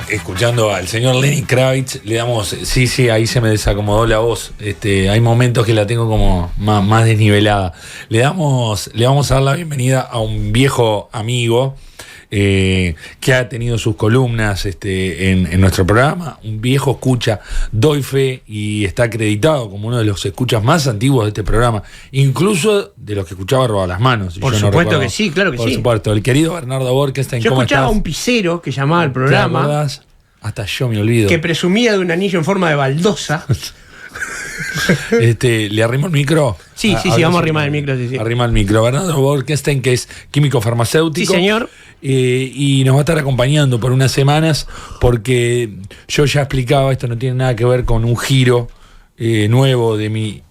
Escuchando al señor Lenny Kravitz, le damos, sí, ahí se me desacomodó la voz. Hay momentos que la tengo como más desnivelada. Le vamos a dar la bienvenida a un viejo amigo que ha tenido sus columnas en nuestro programa, un viejo escucha, doy fe, y está acreditado como uno de los escuchas más antiguos de este programa, incluso de los que escuchaba Roba las Manos. Por supuesto que sí, claro que sí. Por supuesto, el querido Bernardo Borkenstein. Yo escuchaba estás? a un pisero que llamaba al programa. ¿Te acordás? Hasta yo me olvido. Que presumía de un anillo en forma de baldosa. ¿Le arrimo el micro? Sí, vamos a arrimar el micro. Sí. Arrima el micro. Bernardo Borkenstein, que es químico farmacéutico. Sí, señor. Y nos va a estar acompañando por unas semanas, porque yo ya explicaba, esto no tiene nada que ver con un giro nuevo de mi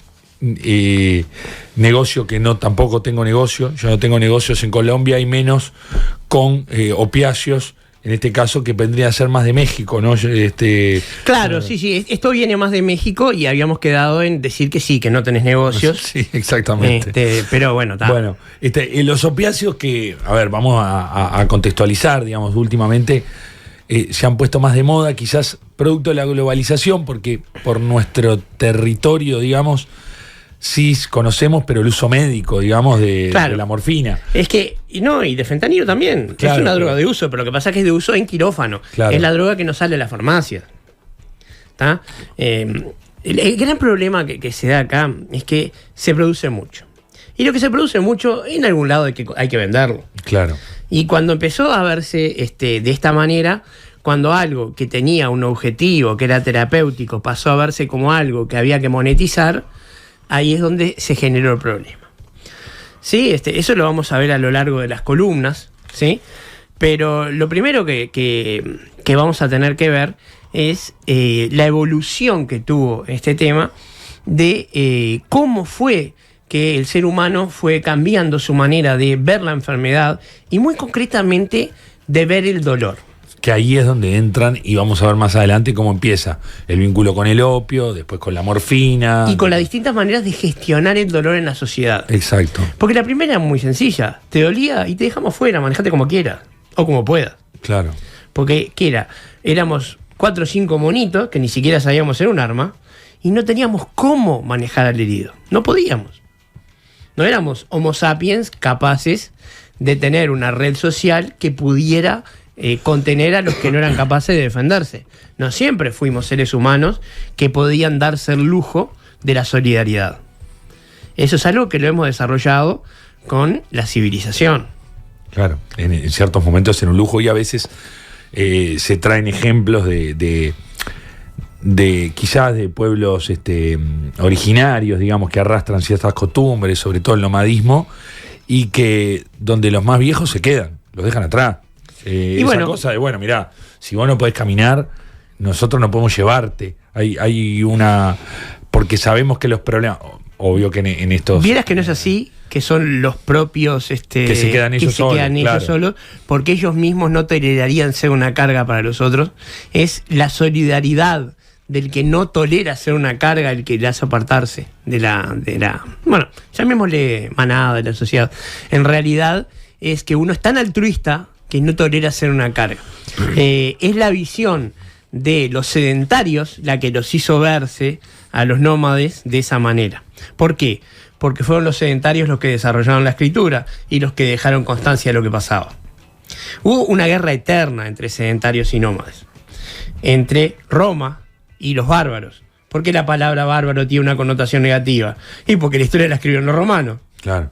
negocio, que tampoco tengo negocio. Yo no tengo negocios en Colombia, y menos con opiáceos. En este caso, que vendría a ser más de México, ¿no? Claro, sí. Esto viene más de México, y habíamos quedado en decir que sí, que no tenés negocios. Sí, exactamente. Pero bueno, está. Bueno, los opiáceos que, a ver, vamos a contextualizar, digamos, últimamente se han puesto más de moda, quizás producto de la globalización, porque por nuestro territorio, digamos, sí conocemos, pero el uso médico, digamos, de la morfina. Es que, y de fentanilo también. Claro, es una droga de uso, pero lo que pasa es que es de uso en quirófano. Claro. Es la droga que no sale a la farmacia. ¿Está? El gran problema que se da acá es que se produce mucho. Y lo que se produce mucho, en algún lado hay que venderlo. Claro. Y cuando empezó a verse de esta manera, cuando algo que tenía un objetivo, que era terapéutico, pasó a verse como algo que había que monetizar, ahí es donde se generó el problema. Sí, eso lo vamos a ver a lo largo de las columnas, ¿sí? Pero lo primero que vamos a tener que ver es la evolución que tuvo este tema de cómo fue que el ser humano fue cambiando su manera de ver la enfermedad, y muy concretamente de ver el dolor. Que ahí es donde entran, y vamos a ver más adelante cómo empieza el vínculo con el opio, después con la morfina. Y con las distintas maneras de gestionar el dolor en la sociedad. Exacto. Porque la primera es muy sencilla. Te dolía y te dejamos fuera, manejate como quieras. O como puedas. Claro. Porque, ¿qué era? Éramos 4 o 5 monitos que ni siquiera sabíamos ser un arma, y no teníamos cómo manejar al herido. No podíamos. No éramos homo sapiens capaces de tener una red social que pudiera contener a los que no eran capaces de defenderse. No siempre fuimos seres humanos que podían darse el lujo de la solidaridad. Eso es algo que lo hemos desarrollado con la civilización. Claro, en ciertos momentos en un lujo, y a veces se traen ejemplos de quizás de pueblos originarios, digamos, que arrastran ciertas costumbres, sobre todo el nomadismo, y que donde los más viejos se quedan, los dejan atrás. Y esa cosa de, mirá, si vos no podés caminar, nosotros no podemos llevarte. Hay una... Porque sabemos que los problemas... Obvio que en estos... Vieras que no es así, que son los propios... que se quedan ellos solos, porque ellos mismos no tolerarían ser una carga para los otros. Es la solidaridad del que no tolera ser una carga el que le hace apartarse de la bueno, llamémosle manada de la sociedad. En realidad es que uno es tan altruista que no tolera ser una carga. Es la visión de los sedentarios la que los hizo verse a los nómades de esa manera. ¿Por qué? Porque fueron los sedentarios los que desarrollaron la escritura y los que dejaron constancia de lo que pasaba. Hubo una guerra eterna entre sedentarios y nómades, entre Roma y los bárbaros. ¿Por qué la palabra bárbaro tiene una connotación negativa? Y porque la historia la escribieron los romanos. Claro.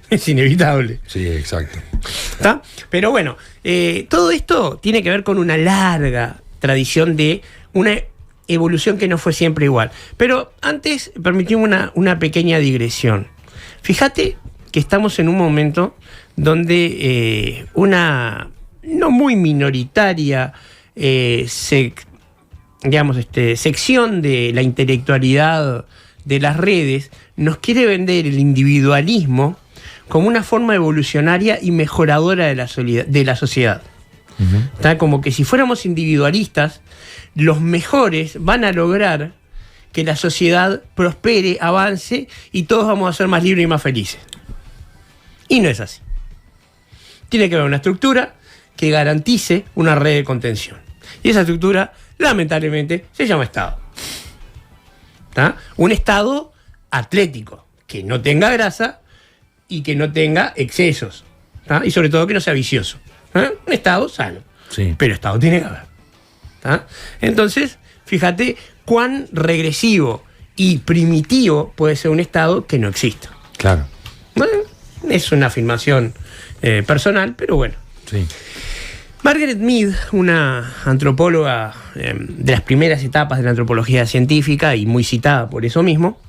Es inevitable. Sí, exacto. ¿Está? Pero bueno, todo esto tiene que ver con una larga tradición de una evolución que no fue siempre igual. Pero antes, permitimos una pequeña digresión. Fíjate que estamos en un momento donde una no muy minoritaria sección de la intelectualidad de las redes nos quiere vender el individualismo como una forma evolucionaria y mejoradora de la sociedad. Uh-huh. Está como que si fuéramos individualistas, los mejores van a lograr que la sociedad prospere, avance, y todos vamos a ser más libres y más felices. Y no es así. Tiene que haber una estructura, que garantice una red de contención. Y esa estructura, lamentablemente, se llama Estado. ¿Tá? Un Estado atlético, que no tenga grasa y que no tenga excesos. ¿Tá? Y sobre todo que no sea vicioso. ¿Ah? Un Estado sano. Sí. Pero Estado tiene que haber. ¿Tá? Entonces, fíjate cuán regresivo y primitivo puede ser un Estado que no exista. Claro. Bueno, es una afirmación personal, pero bueno. Sí. Margaret Mead, una antropóloga de las primeras etapas de la antropología científica y muy citada por eso mismo,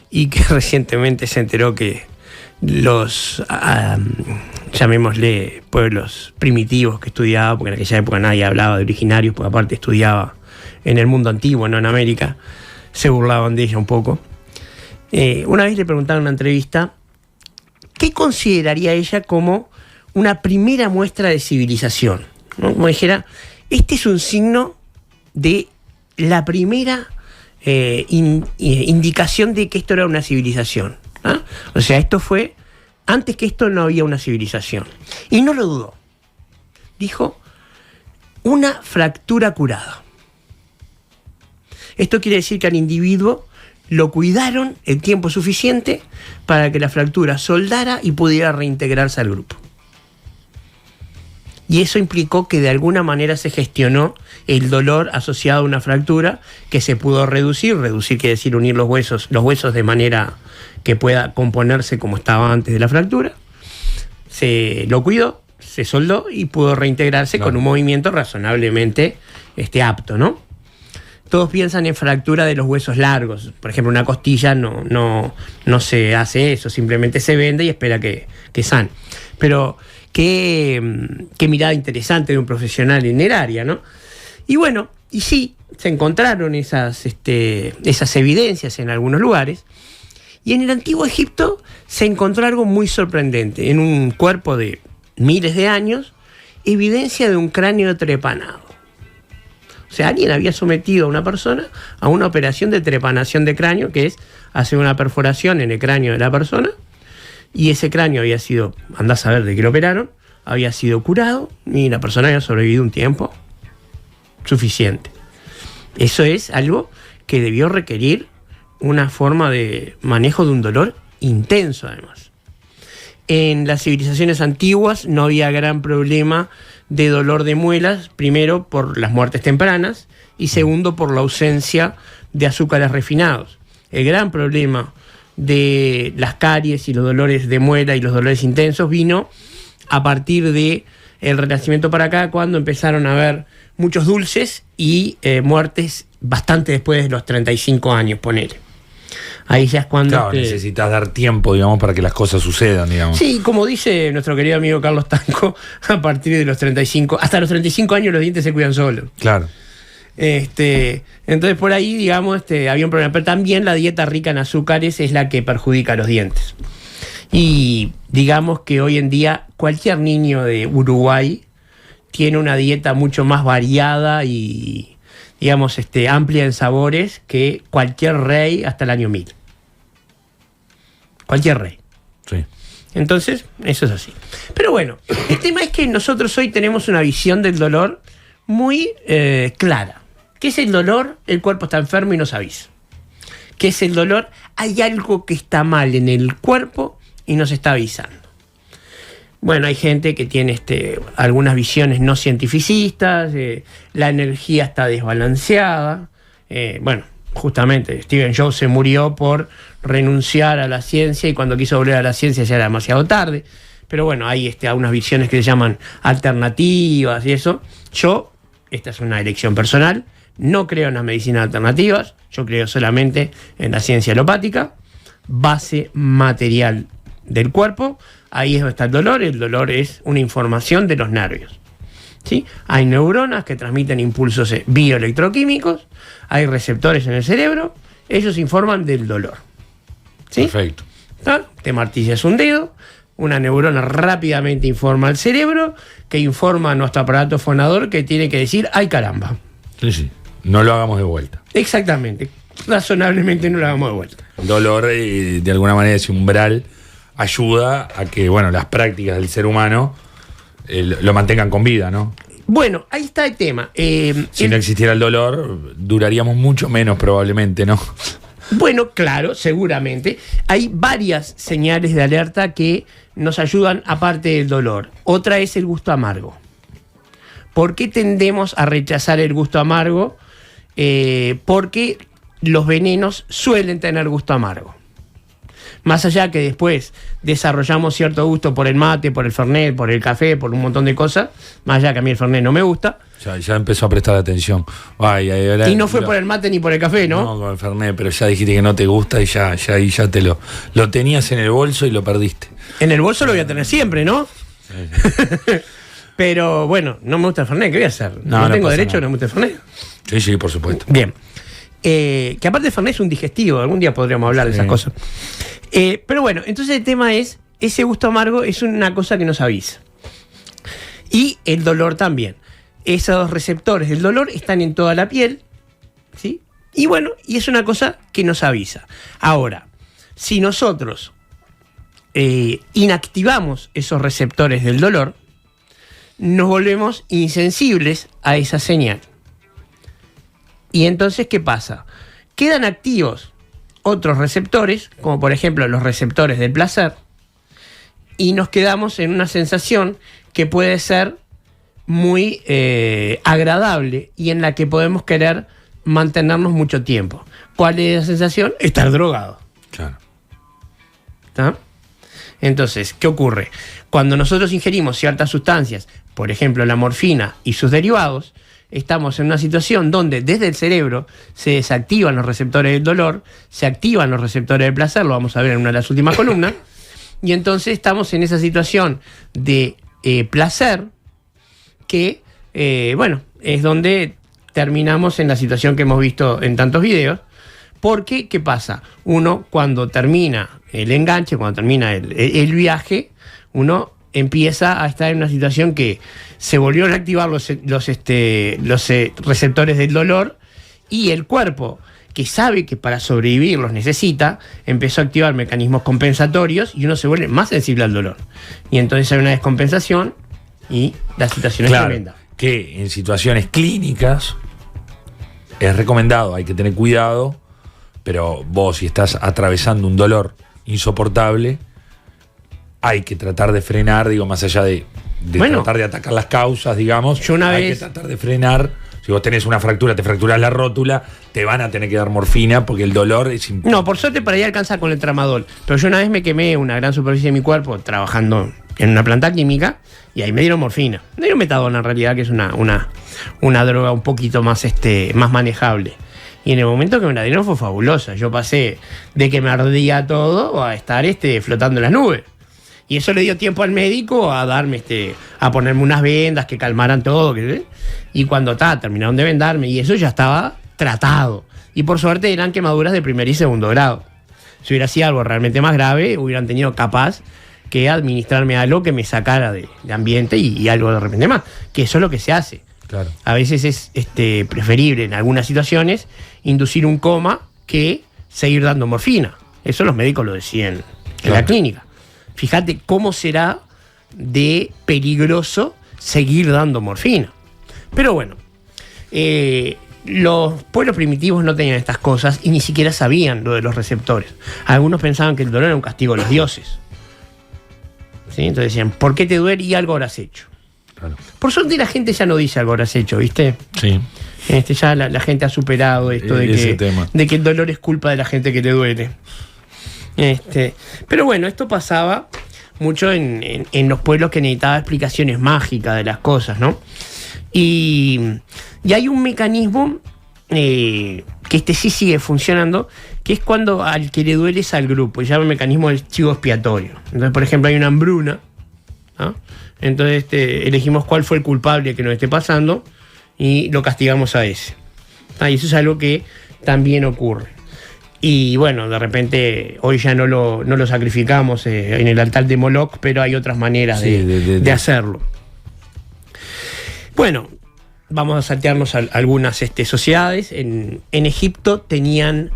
y que recientemente se enteró que los, llamémosle, pueblos primitivos que estudiaba, porque en aquella época nadie hablaba de originarios, porque aparte estudiaba en el mundo antiguo, no en América, se burlaban de ella un poco. Una vez le preguntaron en una entrevista qué consideraría ella como una primera muestra de civilización, ¿no? Como dijera, este es un signo de la primera indicación de que esto era una civilización, ¿ah? O sea, esto fue, antes que esto no había una civilización. Y no lo dudó. Dijo, una fractura curada. Esto quiere decir que al individuo lo cuidaron el tiempo suficiente para que la fractura soldara y pudiera reintegrarse al grupo. Y eso implicó que de alguna manera se gestionó el dolor asociado a una fractura que se pudo reducir. Reducir quiere decir unir los huesos de manera que pueda componerse como estaba antes de la fractura. Se lo cuidó, se soldó y pudo reintegrarse con un movimiento razonablemente apto, ¿no? Todos piensan en fractura de los huesos largos. Por ejemplo, una costilla no se hace eso, simplemente se vende y espera que sane. Pero qué mirada interesante de un profesional en el área, ¿no? Y bueno, y sí, se encontraron esas evidencias en algunos lugares. Y en el antiguo Egipto se encontró algo muy sorprendente. En un cuerpo de miles de años, evidencia de un cráneo trepanado. O sea, alguien había sometido a una persona a una operación de trepanación de cráneo, que es hacer una perforación en el cráneo de la persona, y ese cráneo había sido, andá a saber de qué lo operaron, había sido curado y la persona había sobrevivido un tiempo suficiente. Eso es algo que debió requerir una forma de manejo de un dolor intenso, además. En las civilizaciones antiguas no había gran problema de dolor de muelas, primero por las muertes tempranas y segundo por la ausencia de azúcares refinados. El gran problema de las caries y los dolores de muela y los dolores intensos vino a partir de el Renacimiento para acá, cuando empezaron a haber muchos dulces y muertes bastante después de los 35 años, ponele. Ahí ya es cuando... Claro, necesitas dar tiempo, digamos, para que las cosas sucedan, digamos. Sí, como dice nuestro querido amigo Carlos Tanco, a partir de los 35, hasta los 35 años los dientes se cuidan solos. Claro. Entonces por ahí, digamos, había un problema. Pero también la dieta rica en azúcares es la que perjudica a los dientes. Y digamos que hoy en día cualquier niño de Uruguay tiene una dieta mucho más variada y, digamos, amplia en sabores que cualquier rey hasta el año 1000. Cualquier rey. Sí. Entonces, eso es así. Pero bueno, el tema es que nosotros hoy tenemos una visión del dolor muy clara. ¿Qué es el dolor? El cuerpo está enfermo y nos avisa. ¿Qué es el dolor? Hay algo que está mal en el cuerpo y nos está avisando. Bueno, hay gente que tiene algunas visiones no cientificistas, la energía está desbalanceada. Bueno, justamente Stephen Jobs se murió por renunciar a la ciencia y cuando quiso volver a la ciencia ya era demasiado tarde. Pero bueno, hay algunas visiones que se llaman alternativas y eso. Esta es una elección personal, no creo en las medicinas alternativas, yo creo solamente en la ciencia alopática, base material del cuerpo. Ahí es donde está el dolor es una información de los nervios, ¿sí? Hay neuronas que transmiten impulsos bioelectroquímicos, hay receptores en el cerebro, ellos informan del dolor, ¿sí? Perfecto. ¿Ah? Te martillas un dedo, una neurona rápidamente informa al cerebro, que informa a nuestro aparato fonador que tiene que decir, ¡ay caramba! Sí. No lo hagamos de vuelta. Exactamente. Razonablemente no lo hagamos de vuelta. Dolor, de alguna manera, ese umbral ayuda a que, bueno, las prácticas del ser humano lo mantengan con vida, ¿no? Bueno, ahí está el tema. Si no existiera el dolor, duraríamos mucho menos probablemente, ¿no? Bueno, claro, seguramente. Hay varias señales de alerta que nos ayudan aparte del dolor. Otra es el gusto amargo. ¿Por qué tendemos a rechazar el gusto amargo? Porque los venenos suelen tener gusto amargo. Más allá que después desarrollamos cierto gusto por el mate, por el fernet, por el café, por un montón de cosas, más allá que a mí el fernet no me gusta. Ya empezó a prestar atención. Y no fue por el mate ni por el café, ¿no? No, con el fernet, pero ya dijiste que no te gusta y ya te lo tenías en el bolso y lo perdiste. En el bolso lo voy a tener siempre, ¿no? Sí. Pero bueno, no me gusta el fernet, ¿qué voy a hacer? No tengo derecho, no me gusta el fernet. Sí, por supuesto. Bien. Que aparte el fernet es un digestivo, algún día podríamos hablar de esas cosas. Pero bueno, entonces el tema es, ese gusto amargo es una cosa que nos avisa. Y el dolor también. Esos receptores del dolor están en toda la piel, ¿sí? Y bueno, y es una cosa que nos avisa. Ahora, si nosotros inactivamos esos receptores del dolor, nos volvemos insensibles a esa señal. Y entonces, ¿qué pasa? Quedan activos otros receptores, como por ejemplo los receptores del placer, y nos quedamos en una sensación que puede ser muy agradable y en la que podemos querer mantenernos mucho tiempo. ¿Cuál es la sensación? Estar drogado. Claro. ¿Está? Entonces, ¿qué ocurre? Cuando nosotros ingerimos ciertas sustancias, por ejemplo la morfina y sus derivados, estamos en una situación donde desde el cerebro se desactivan los receptores del dolor, se activan los receptores del placer, lo vamos a ver en una de las últimas columnas, y entonces estamos en esa situación de placer que, bueno, es donde terminamos en la situación que hemos visto en tantos videos, porque, ¿qué pasa? Uno, cuando termina el enganche, cuando termina el viaje, uno empieza a estar en una situación que se volvieron a activar los receptores del dolor y el cuerpo, que sabe que para sobrevivir los necesita, empezó a activar mecanismos compensatorios y uno se vuelve más sensible al dolor. Y entonces hay una descompensación y la situación es tremenda. Que en situaciones clínicas es recomendado, hay que tener cuidado, pero vos si estás atravesando un dolor insoportable, hay que tratar de frenar, digo, más allá de tratar de atacar las causas, digamos, hay que tratar de frenar. Si vos tenés una fractura, te fracturás la rótula, te van a tener que dar morfina porque el dolor es importante. No, por suerte para ahí alcanza con el tramadol. Pero yo una vez me quemé una gran superficie de mi cuerpo trabajando en una planta química y ahí me dieron morfina. Me dieron metadona en realidad, que es una droga un poquito más, más manejable. Y en el momento que me la dieron fue fabulosa. Yo pasé de que me ardía todo a estar flotando en las nubes. Y eso le dio tiempo al médico a darme, a ponerme unas vendas que calmaran todo. Y cuando terminaron de vendarme, y eso ya estaba tratado. Y por suerte eran quemaduras de primer y segundo grado. Si hubiera sido algo realmente más grave, hubieran tenido capaz que administrarme algo que me sacara de ambiente y algo de repente más. Que eso es lo que se hace. Claro. A veces es preferible en algunas situaciones inducir un coma que seguir dando morfina. Eso los médicos lo decían en la clínica. Fíjate cómo será de peligroso seguir dando morfina. Pero bueno, los pueblos primitivos no tenían estas cosas y ni siquiera sabían lo de los receptores. Algunos pensaban que el dolor era un castigo de los dioses. ¿Sí? Entonces decían, ¿por qué te duele? Y algo habrás hecho. Claro. Por suerte la gente ya no dice algo habrás hecho, ¿viste? Sí. Ya la gente ha superado esto de que el dolor es culpa de la gente que te duele. Pero bueno, esto pasaba mucho en los pueblos que necesitaban explicaciones mágicas de las cosas, ¿no? Y hay un mecanismo que sí sigue funcionando, que es cuando al que le duele es al grupo, y se llama el mecanismo del chivo expiatorio. Entonces, por ejemplo, hay una hambruna, ¿no? Entonces elegimos cuál fue el culpable que nos esté pasando y lo castigamos a ese. Y eso es algo que también ocurre. Y bueno, de repente hoy ya no lo sacrificamos en el altar de Moloch, pero hay otras maneras de hacerlo. Bueno, vamos a saltearnos algunas sociedades. En Egipto tenían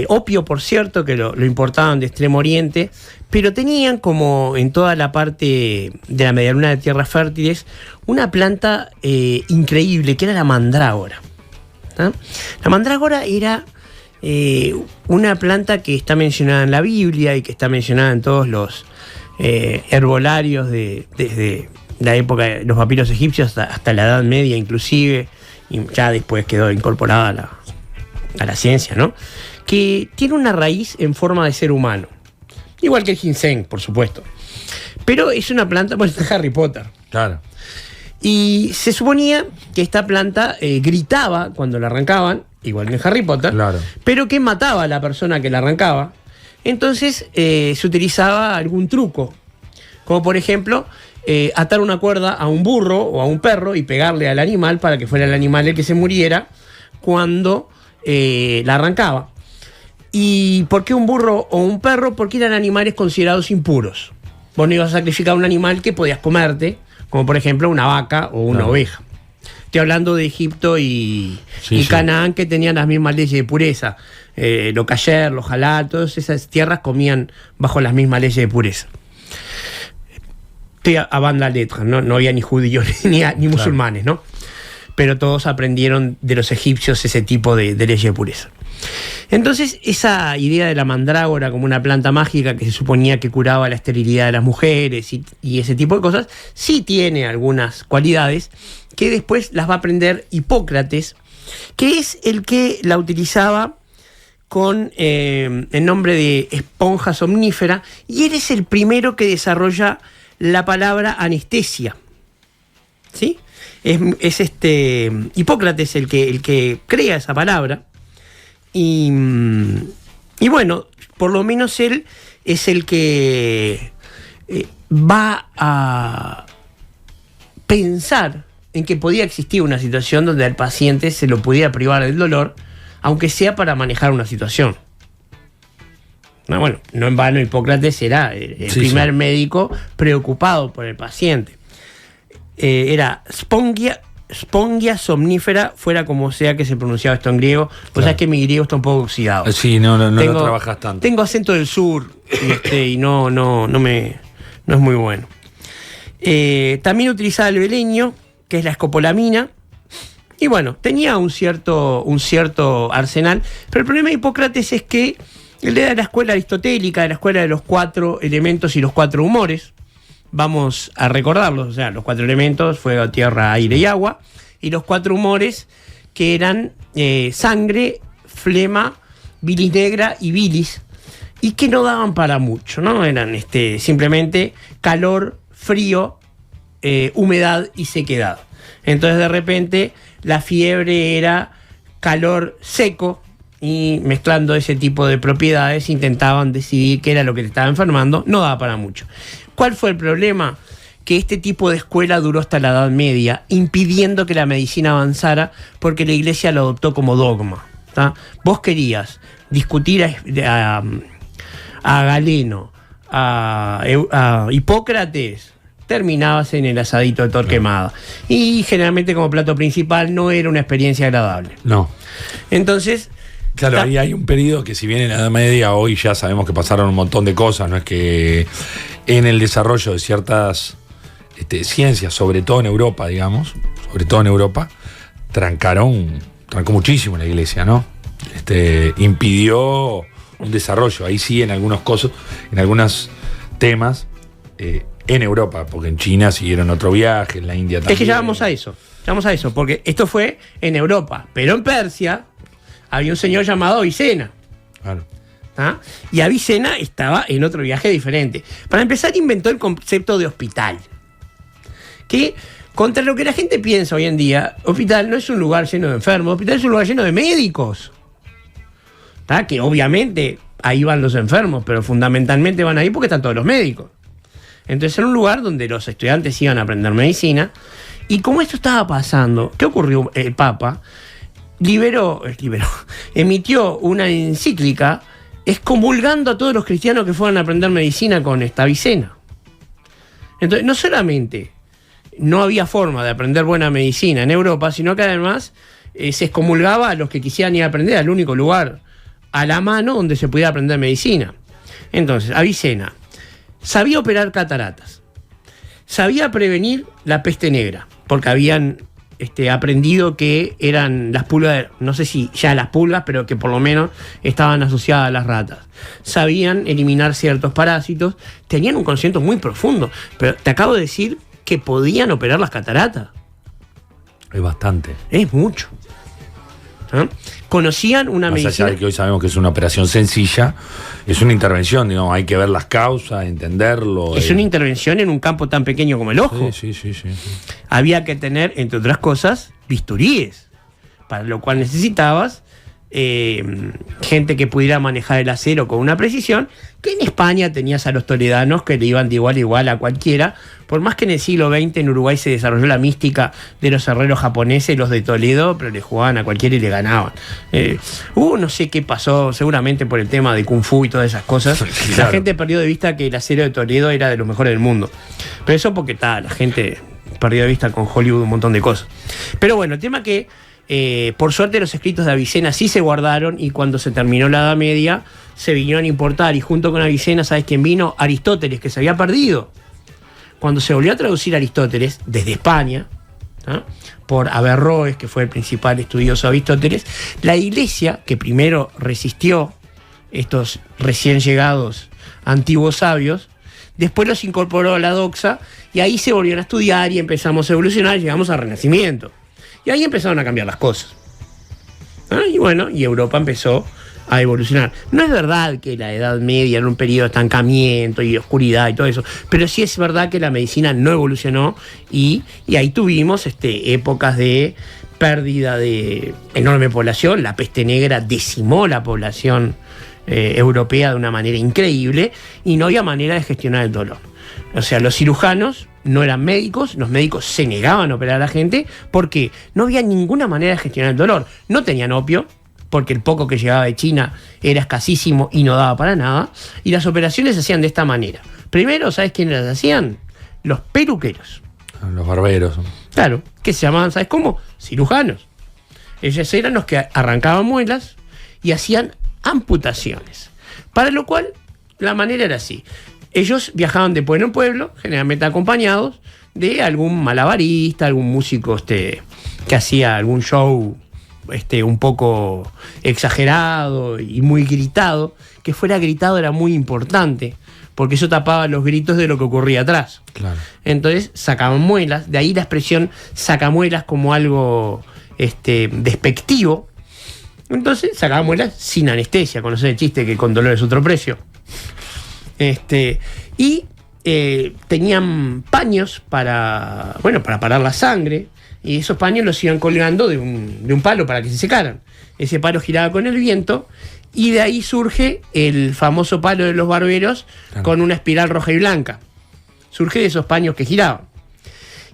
opio, por cierto, que lo importaban de Extremo Oriente, pero tenían, como en toda la parte de la medialuna de tierras fértiles, una planta increíble, que era la mandrágora. ¿Ah? La mandrágora era una planta que está mencionada en la Biblia y que está mencionada en todos los herbolarios desde la época de los papiros egipcios hasta la Edad Media inclusive, y ya después quedó incorporada a la ciencia, ¿no? Que tiene una raíz en forma de ser humano, igual que el ginseng, por supuesto, pero es una planta, pues está Harry Potter. Claro. Y se suponía que esta planta gritaba cuando la arrancaban, igual que en Harry Potter, Claro. pero que mataba a la persona que la arrancaba. Entonces se utilizaba algún truco, como por ejemplo atar una cuerda a un burro o a un perro y pegarle al animal para que fuera el animal el que se muriera cuando la arrancaba. ¿Y por qué un burro o un perro? Porque eran animales considerados impuros. Vos no ibas a sacrificar un animal que podías comerte, como por ejemplo una vaca o una oveja. Estoy hablando de Egipto y Canaán, que tenían las mismas leyes de pureza. Los kasher, los halal, todas esas tierras comían bajo las mismas leyes de pureza. Estoy a banda letra, no había ni judíos ni musulmanes, ¿no? Pero todos aprendieron de los egipcios ese tipo de leyes de pureza. Entonces, esa idea de la mandrágora como una planta mágica que se suponía que curaba la esterilidad de las mujeres y ese tipo de cosas, sí tiene algunas cualidades que después las va a aprender Hipócrates, que es el que la utilizaba con el nombre de esponja somnífera, y él es el primero que desarrolla la palabra anestesia. ¿Sí? Es Hipócrates el que crea esa palabra. Y bueno, por lo menos él es el que va a pensar en que podía existir una situación donde al paciente se lo pudiera privar del dolor, aunque sea para manejar una situación. Bueno, no en vano Hipócrates era el primer médico preocupado por el paciente. Era spongia somnífera, fuera como sea que se pronunciaba esto en griego. Pues sabes que mi griego está un poco oxidado. Sí, no lo trabajas tanto. Tengo acento del sur y no es muy bueno. También utilizaba el beleño, que es la escopolamina. Y bueno, tenía un cierto arsenal. Pero el problema de Hipócrates es que él era de la escuela aristotélica, de la escuela de los 4 elementos y los 4 humores. Vamos a recordarlos, o sea, los 4 elementos, fuego, tierra, aire y agua, y los 4 humores, que eran sangre, flema, bilis negra y bilis, y que no daban para mucho, ¿no? Eran simplemente calor, frío, humedad y sequedad. Entonces de repente la fiebre era calor seco, y mezclando ese tipo de propiedades intentaban decidir qué era lo que te estaba enfermando. No daba para mucho. ¿Cuál fue el problema? Que este tipo de escuela duró hasta la Edad Media, impidiendo que la medicina avanzara, porque la Iglesia lo adoptó como dogma, ¿tá? Vos querías discutir a Galeno, a Hipócrates, terminabas en el asadito de Torquemada. Y generalmente como plato principal no era una experiencia agradable. No. Entonces... Claro, ahí hay un periodo que, si bien en la Edad Media, hoy ya sabemos que pasaron un montón de cosas, no es que en el desarrollo de ciertas ciencias, sobre todo en Europa, trancó muchísimo la Iglesia, ¿no? Impidió un desarrollo, ahí sí en algunos temas, en Europa, porque en China siguieron otro viaje, en la India también. Es que ya vamos a eso, porque esto fue en Europa, pero en Persia había un señor llamado Avicena. Claro. ¿Ah? Y Avicena estaba en otro viaje diferente. Para empezar, inventó el concepto de hospital. Que, contra lo que la gente piensa hoy en día, hospital no es un lugar lleno de enfermos, hospital es un lugar lleno de médicos. ¿Ah? Que obviamente ahí van los enfermos, pero fundamentalmente van ahí porque están todos los médicos. Entonces era un lugar donde los estudiantes iban a aprender medicina. Y como esto estaba pasando, ¿qué ocurrió? El Papa emitió una encíclica excomulgando a todos los cristianos que fueran a aprender medicina con esta Avicena. Entonces, no solamente no había forma de aprender buena medicina en Europa, sino que además se excomulgaba a los que quisieran ir a aprender al único lugar a la mano donde se pudiera aprender medicina. Entonces, Avicena sabía operar cataratas, sabía prevenir la peste negra, porque habían aprendido que eran las pulgas, no sé si ya las pulgas, pero que por lo menos estaban asociadas a las ratas. Sabían eliminar ciertos parásitos, tenían un conocimiento muy profundo, pero te acabo de decir que podían operar las cataratas. Es bastante. Es mucho. ¿Ah? Conocían una Más medicina. allá de que hoy sabemos que es una operación sencilla, es una intervención, digamos, hay que ver las causas, entenderlo. Es una intervención en un campo tan pequeño como el ojo. Sí. Había que tener, entre otras cosas, bisturíes, para lo cual necesitabas gente que pudiera manejar el acero con una precisión, que en España tenías a los toledanos que le iban de igual a igual a cualquiera, por más que en el siglo XX en Uruguay se desarrolló la mística de los herreros japoneses, los de Toledo, pero le jugaban a cualquiera y le ganaban. No sé qué pasó, seguramente por el tema de Kung Fu y todas esas cosas. Claro. La gente perdió de vista que el acero de Toledo era de los mejores del mundo. Pero eso porque la gente perdió de vista con Hollywood un montón de cosas. Pero bueno, el tema que por suerte los escritos de Avicena sí se guardaron, y cuando se terminó la Edad Media se vinieron a importar, y junto con Avicena, ¿sabes quién vino? Aristóteles, que se había perdido. Cuando se volvió a traducir Aristóteles desde España, ¿no?, por Averroes, que fue el principal estudioso de Aristóteles, la Iglesia, que primero resistió estos recién llegados antiguos sabios, después los incorporó a la doxa, y ahí se volvieron a estudiar y empezamos a evolucionar, y llegamos al Renacimiento. Y ahí empezaron a cambiar las cosas. Y bueno, y Europa empezó a evolucionar. No es verdad que la Edad Media era un periodo de estancamiento y de oscuridad y todo eso, pero sí es verdad que la medicina no evolucionó, y ahí tuvimos épocas de pérdida de enorme población. La peste negra decimó la población europea de una manera increíble, y no había manera de gestionar el dolor. O sea, los cirujanos no eran médicos, los médicos se negaban a operar a la gente porque no había ninguna manera de gestionar el dolor. No tenían opio, porque el poco que llegaba de China era escasísimo y no daba para nada, y las operaciones se hacían de esta manera. Primero, ¿sabes quiénes las hacían? Los peluqueros. Los barberos. Claro, que se llamaban, ¿sabes cómo? Cirujanos. Ellos eran los que arrancaban muelas y hacían amputaciones. Para lo cual, la manera era así. Ellos viajaban de pueblo en pueblo, generalmente acompañados de algún malabarista, algún músico que hacía algún show un poco exagerado y muy gritado. Que fuera gritado era muy importante, porque eso tapaba los gritos de lo que ocurría atrás. Claro. Entonces sacaban muelas, de ahí la expresión sacamuelas como algo despectivo. Entonces sacaban muelas sin anestesia, conocés el chiste que con dolor es otro precio. Y tenían paños para parar la sangre, y esos paños los iban colgando de un palo para que se secaran. Ese palo giraba con el viento, y de ahí surge el famoso palo de los barberos, claro, con una espiral roja y blanca. Surge de esos paños que giraban.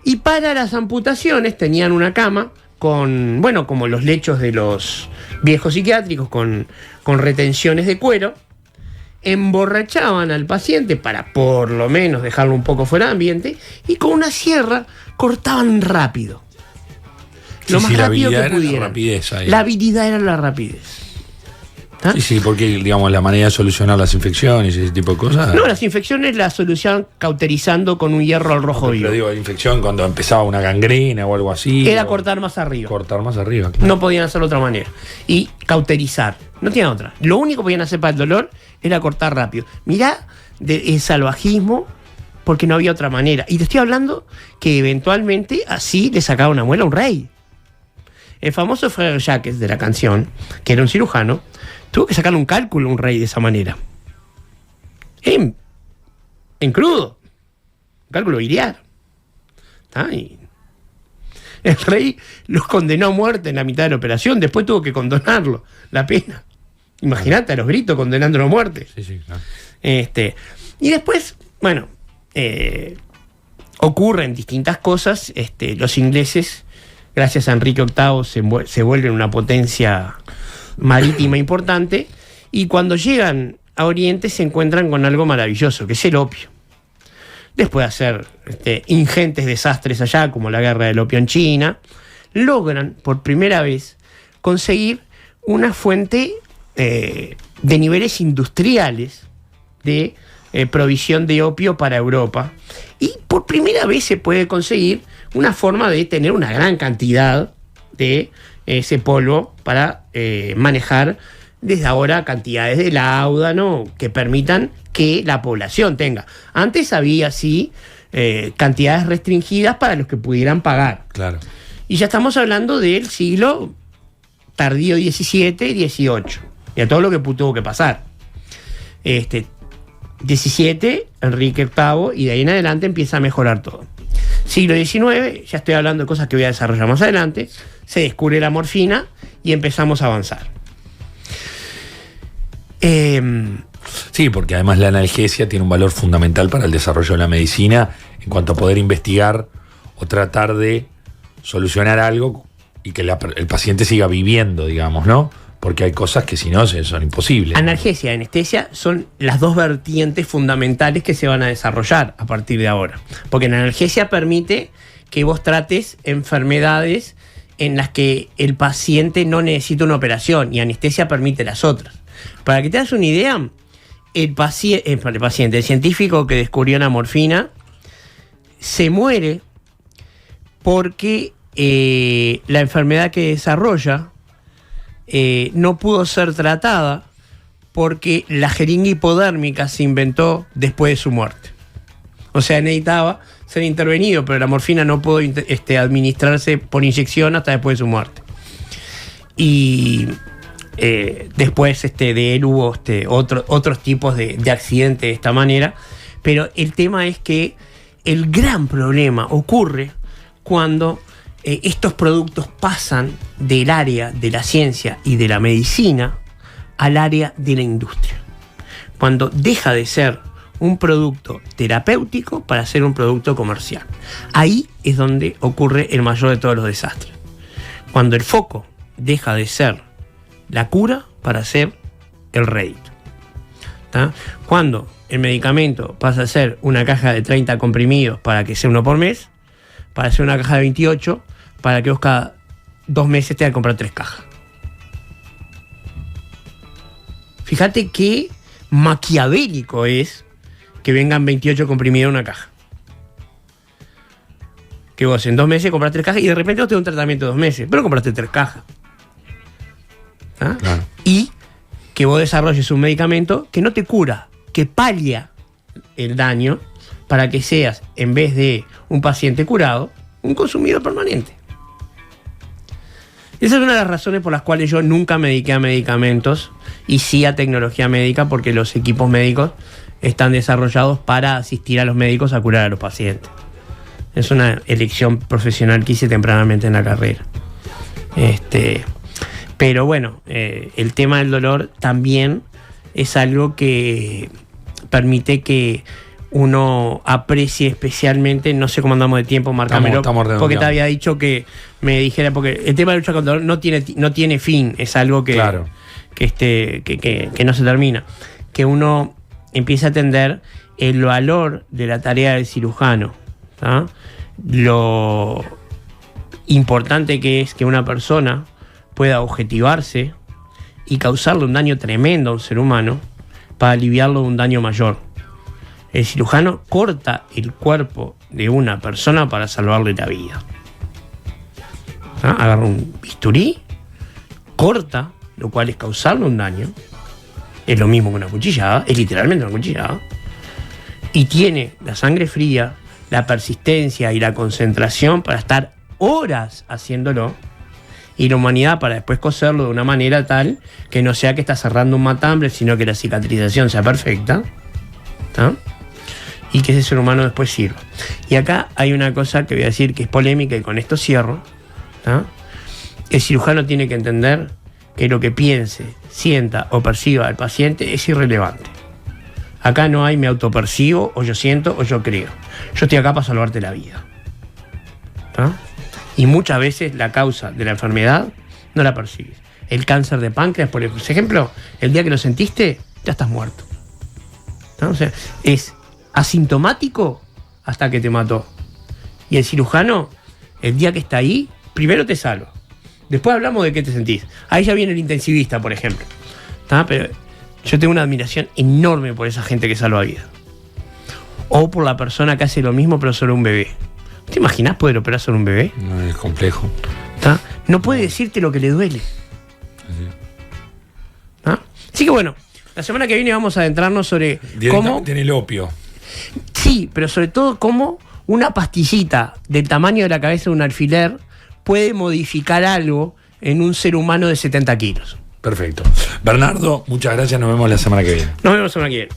Y para las amputaciones tenían una cama con, como los lechos de los viejos psiquiátricos, con retenciones de cuero. Emborrachaban al paciente para por lo menos dejarlo un poco fuera de ambiente, y con una sierra cortaban rápido. Lo más rápido que pudieran. La habilidad era la rapidez. ¿Ah? Sí, porque digamos la manera de solucionar las infecciones y ese tipo de cosas. No, las infecciones las solucionaban cauterizando con un hierro al rojo vivo. Pero digo, la infección cuando empezaba una gangrena o algo así. Era cortar más arriba. Cortar más arriba, claro. No podían hacerlo de otra manera. Y cauterizar. No tenían otra. Lo único que podían hacer para el dolor era cortar rápido. Mirá el salvajismo, porque no había otra manera. Y te estoy hablando que eventualmente así le sacaba una muela a un rey. El famoso Frère Jacques de la canción, que era un cirujano, tuvo que sacarle un cálculo a un rey de esa manera. En crudo. Un cálculo biliar. Y el rey los condenó a muerte en la mitad de la operación. Después tuvo que condonarlo, la pena. Imagínate, a los gritos condenándolo a muerte. Sí, claro. Y después, ocurren distintas cosas. Los ingleses, gracias a Enrique VIII, se vuelven una potencia marítima importante, y cuando llegan a Oriente se encuentran con algo maravilloso, que es el opio. Después de hacer ingentes desastres allá, como la guerra del opio en China, logran por primera vez conseguir una fuente de niveles industriales de provisión de opio para Europa. Y por primera vez se puede conseguir una forma de tener una gran cantidad de ese polvo para manejar desde ahora cantidades de láudano que permitan que la población tenga. Antes había, sí, cantidades restringidas para los que pudieran pagar. Claro. Y ya estamos hablando del siglo tardío 17 y 18. Y a todo lo que tuvo que pasar. 17, Enrique VIII, y de ahí en adelante empieza a mejorar todo. Siglo XIX, ya estoy hablando de cosas que voy a desarrollar más adelante, se descubre la morfina y empezamos a avanzar. Sí, porque además la analgesia tiene un valor fundamental para el desarrollo de la medicina en cuanto a poder investigar o tratar de solucionar algo y que el paciente siga viviendo, digamos, ¿no? Porque hay cosas que si no son imposibles. Analgesia y anestesia son las dos vertientes fundamentales que se van a desarrollar a partir de ahora. Porque la analgesia permite que vos trates enfermedades en las que el paciente no necesita una operación y anestesia permite las otras. Para que te hagas una idea, el científico que descubrió la morfina se muere porque la enfermedad que desarrolla no pudo ser tratada porque la jeringa hipodérmica se inventó después de su muerte. O sea, necesitaba ser intervenido, pero la morfina no pudo administrarse por inyección hasta después de su muerte. Y después de él hubo otros tipos de accidentes de esta manera, pero el tema es que el gran problema ocurre cuando estos productos pasan del área de la ciencia y de la medicina al área de la industria. Cuando deja de ser un producto terapéutico para ser un producto comercial. Ahí es donde ocurre el mayor de todos los desastres. Cuando el foco deja de ser la cura para ser el rédito. ¿Tá? Cuando el medicamento pasa a ser una caja de 30 comprimidos para que sea uno por mes, para ser una caja de 28, para que vos cada 2 meses tengas que comprar 3 cajas. Fíjate qué maquiavélico es que vengan 28 comprimidos en una caja. Que vos en 2 meses compras 3 cajas y de repente vos tenés un tratamiento de 2 meses, pero compraste 3 cajas. ¿Ah? Claro. Y que vos desarrolles un medicamento que no te cura, que palia el daño para que seas, en vez de un paciente curado, un consumidor permanente. Esa es una de las razones por las cuales yo nunca me dediqué a medicamentos y sí a tecnología médica, porque los equipos médicos están desarrollados para asistir a los médicos a curar a los pacientes. Es una elección profesional que hice tempranamente en la carrera. Pero bueno, el tema del dolor también es algo que permite que uno aprecie especialmente, no sé cómo andamos de tiempo, márcamelo, porque te había dicho que me dijera, porque el tema de lucha contra el dolor no tiene fin, es algo que, claro, que no se termina. Que uno empiece a entender el valor de la tarea del cirujano, ¿tá? Lo importante que es que una persona pueda objetivarse y causarle un daño tremendo a un ser humano para aliviarlo de un daño mayor. El cirujano corta el cuerpo de una persona para salvarle la vida. ¿Ah? Agarra un bisturí, corta, lo cual es causarle un daño. Es lo mismo que una cuchillada, es literalmente una cuchillada. Y tiene la sangre fría, la persistencia y la concentración para estar horas haciéndolo. Y la humanidad para después coserlo de una manera tal que no sea que está cerrando un matambre, sino que la cicatrización sea perfecta. ¿Tá? Y que ese ser humano después sirva. Y acá hay una cosa que voy a decir que es polémica y con esto cierro. ¿Tá? El cirujano tiene que entender que lo que piense, sienta o perciba el paciente es irrelevante. Acá no hay me autopercibo, o yo siento, o yo creo. Yo estoy acá para salvarte la vida. ¿Tá? Y muchas veces la causa de la enfermedad no la percibes. El cáncer de páncreas, por ejemplo, el día que lo sentiste, ya estás muerto. ¿No? O sea, es asintomático hasta que te mató. Y el cirujano, el día que está ahí, primero te salva. Después hablamos de qué te sentís. Ahí ya viene el intensivista, por ejemplo. ¿Tá? Pero yo tengo una admiración enorme por esa gente que salva vidas. o por la persona que hace lo mismo pero sobre un bebé. ¿Te imaginas poder operar sobre un bebé? No, es complejo. ¿Tá? No puede decirte lo que le duele. ¿Ah? Así que bueno, la semana que viene vamos a adentrarnos sobre cómo... Tiene el opio. Sí, pero sobre todo cómo una pastillita del tamaño de la cabeza de un alfiler puede modificar algo en un ser humano de 70 kilos. Perfecto. Bernardo, muchas gracias. Nos vemos la semana que viene. Nos vemos la semana que viene.